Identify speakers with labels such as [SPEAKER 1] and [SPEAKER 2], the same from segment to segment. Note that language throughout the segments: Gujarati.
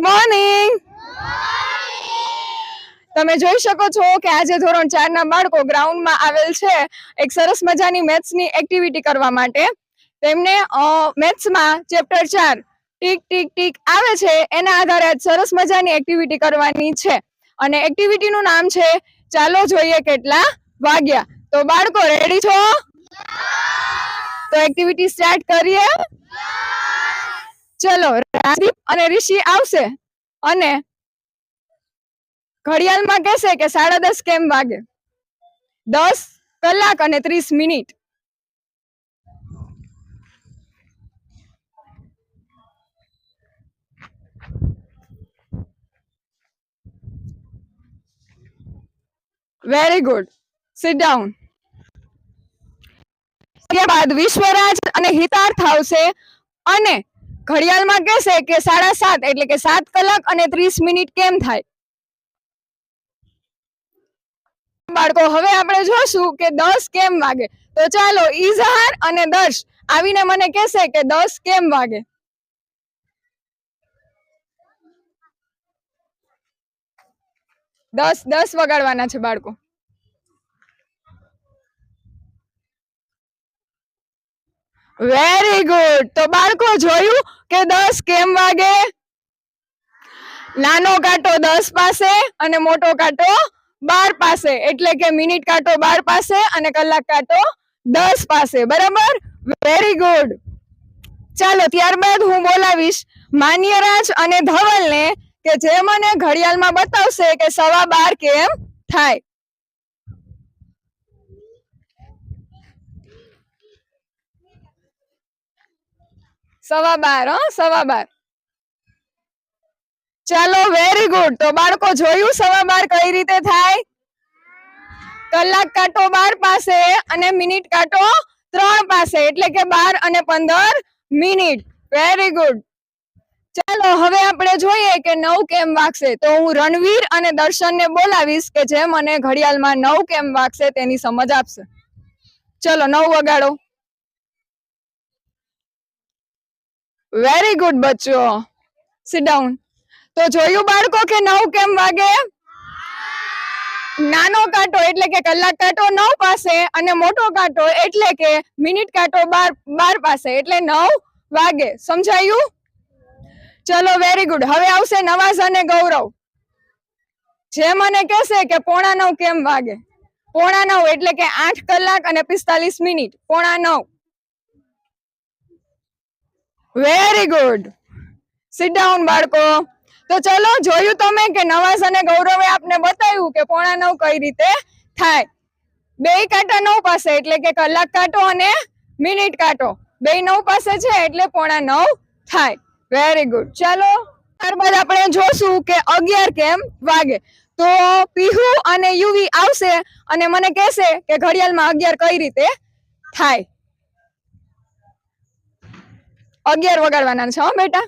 [SPEAKER 1] મોર્નિંગ. તમે જોઈ શકો છો કે આજે ધોરણ 4 ના બાળકો ગ્રાઉન્ડમાં આવેલ છે એક સરસ મજાની મેથ્સની એક્ટિવિટી કરવા માટે. તેમને મેથ્સમાં ચેપ્ટર 4 ટીક ટીક ટીક આવે છે એના આધારે સરસ મજાની એક્ટિવિટી કરવાની છે અને એક્ટિવિટીનું નામ છે ચાલો જોઈએ કેટલા વાગ્યા. તો બાળકો રેડી છો? તો એક્ટિવિટી સ્ટાર્ટ કરીએ. ચલો, રાજદીપ અને ઋષિ આવશે અને ઘડિયાળમાં કહેશે કે 10:30 કેમ વાગે. 10 કલાક અને 30 minute. Very good. Sit down. ત્યારબાદ વિશ્વરાજ અને હિતાર્થ આવશે અને ઘડિયાળમાં કહેશે કે 7:30 એટલે કે 7 કલાક અને 30 મિનિટ કેમ થાય. બાળકો હવે આપણે જોશું કે 10 કેમ વાગે. તો ચાલો, ઇઝહાર અને દર્શ આવીને મને કહેશે કે 10 કેમ વાગે. દસ વગાડવાના છે બાળકો. Very good. તો બાળકો જોયું કે 10 કેમ વાગે. નાનો કાંટો 10 પાસે અને મોટો કાંટો 12 પાસે, એટલે કે મિનિટ કાંટો 12 પાસે અને કલાક કાંટો 10 પાસે. બરાબર? Very good. ચાલો, ત્યારબાદ હું બોલાવીશ માન્યરાજ અને ધવલને કે જે મને ઘડિયાળમાં બતાવશે કે 12:15 કેમ થાય. સવા બાર. ચાલો, વેરી ગુડ. તો બાળકો જોયું 12:15 કઈ રીતે થાય. કલાક કાંટો 12 પાસે અને મિનિટ કાંટો 3 પાસે, એટલે કે 12 અને 15 મિનિટ. Very good. ચાલો, હવે આપણે જોઈએ કે 9 કેમ વાગશે. તો હું રણવીર અને દર્શનને બોલાવીશ કે જે મને ઘડિયાળમાં 9 કેમ વાગશે તેની સમજ આપશે. ચલો, 9 વગાડો. વેરી ગુડ બચ્ચો. Sit down. તો જોયું બાળકો કે 9 કેમ વાગે. નાનો કાંટો એટલે કે કલાક કાંટો 9 પાસે અને મોટો કાંટો એટલે કે મિનિટ કાંટો 12 પાસે, એટલે 9 વાગે. સમજાયું? ચલો, વેરી ગુડ. હવે આવશે નવાઝ અને ગૌરવ જે મને કહેશે કે 9:15 કેમ વાગે. 9:15 એટલે કે 8 કલાક અને 45 minute. 9:15. Very good. Sit down બાળકો. તો ચલો, જોયું તમે કે નવાઝ અને ગૌરવે આપને બતાવ્યું કે 9:15 કઈ રીતે થાય. બે કાંટા 9 પાસે એટલે કે કલાક કાંટો અને મિનિટ કાંટો બે 9 પાસે છે એટલે 9:15 થાય. Very good. ચાલો, ત્યારબાદ આપણે જોશું કે 11 કેમ વાગે. તો પીહુ અને યુવી આવશે અને મને કહેશે કે ઘડિયાળમાં 11 કઈ રીતે થાય. 11 વગાડવાના છે હો બેટા.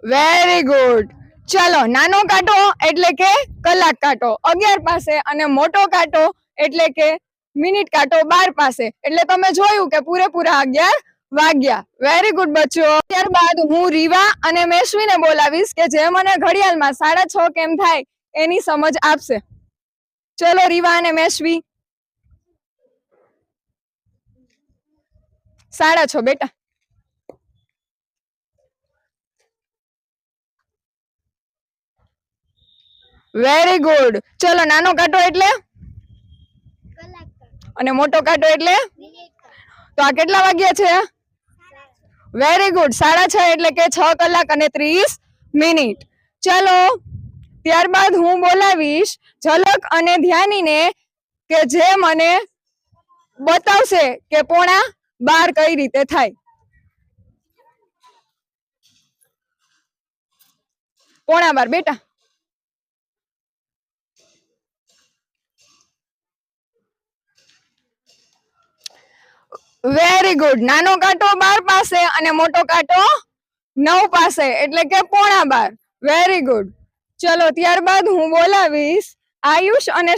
[SPEAKER 1] Very good. ચાલો, નાનો કાંટો એટલે કે કલાક કાંટો 11 પાસે અને મોટો કાંટો એટલે કે મિનિટ કાંટો 12 પાસે, એટલે તમે જોયું કે પૂરેપૂરા 11 વાગ્યા. વેરી ગુડ બચ્ચો. ત્યારબાદ હું રીવા અને મેશ્વીને બોલાવીશ કે જે મને ઘડિયાળમાં 6:30 કેમ થાય એની સમજ આપશે. ચલો, રીવા અને મેશ્વી. 6:30 બેટા. Very good. ચલો, નાનો કાંટો એટલે અને મોટો કાંટો એટલે તો આ કેટલા વાગ્યા છે? Very good. 6:30 એટલે કે 6 કલાક અને 30 મિનિટ. ચલો, ત્યારબાદ હું બોલાવીશ ઝલક અને ધ્યાનીને કે જે મને બતાવશે કે 11:15 કઈ રીતે થાય. 11:15 બેટા. Very good. નાનો કાંટો 12 પાસે અને મોટો કાંટો 9 પાસે, એટલે કે 11:15. Very good. ચલો, ત્યારબાદ હું બોલાવીશ આયુષ અને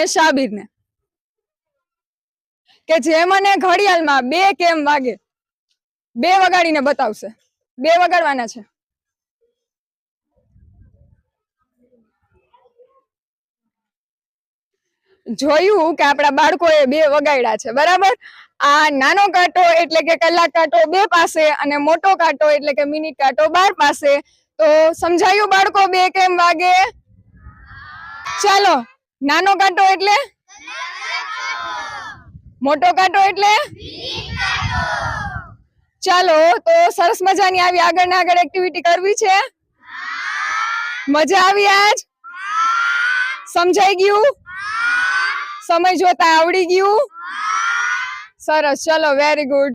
[SPEAKER 1] શાબીરને કે જે મને ઘડિયાળમાં 2 કેમ વાગે. બે વગાડીને બતાવશે. બે વગાડવાના છે. જોયું કે આપણા બાળકોએ બે વગાડ્યા છે, બરાબર. આ નાનો કાંટો એટલે કે કલાક કાંટો 2 પાસે અને મોટો કાંટો એટલે કે મિનિટ કાંટો 12 પાસે. તો સમજાયું બાળકો બે કેમ વાગે? ચાલો, નાનો કાંટો એટલે મોટો કાંટો એટલે ચાલો તો સરસ મજાની આવી આગળ ને આગળ એક્ટિવિટી કરવી છે. મજા આવી? આજ સમજાઈ ગયું? સમય જોતા આવડી ગયું? સરસ, ચલો, વેરી ગુડ.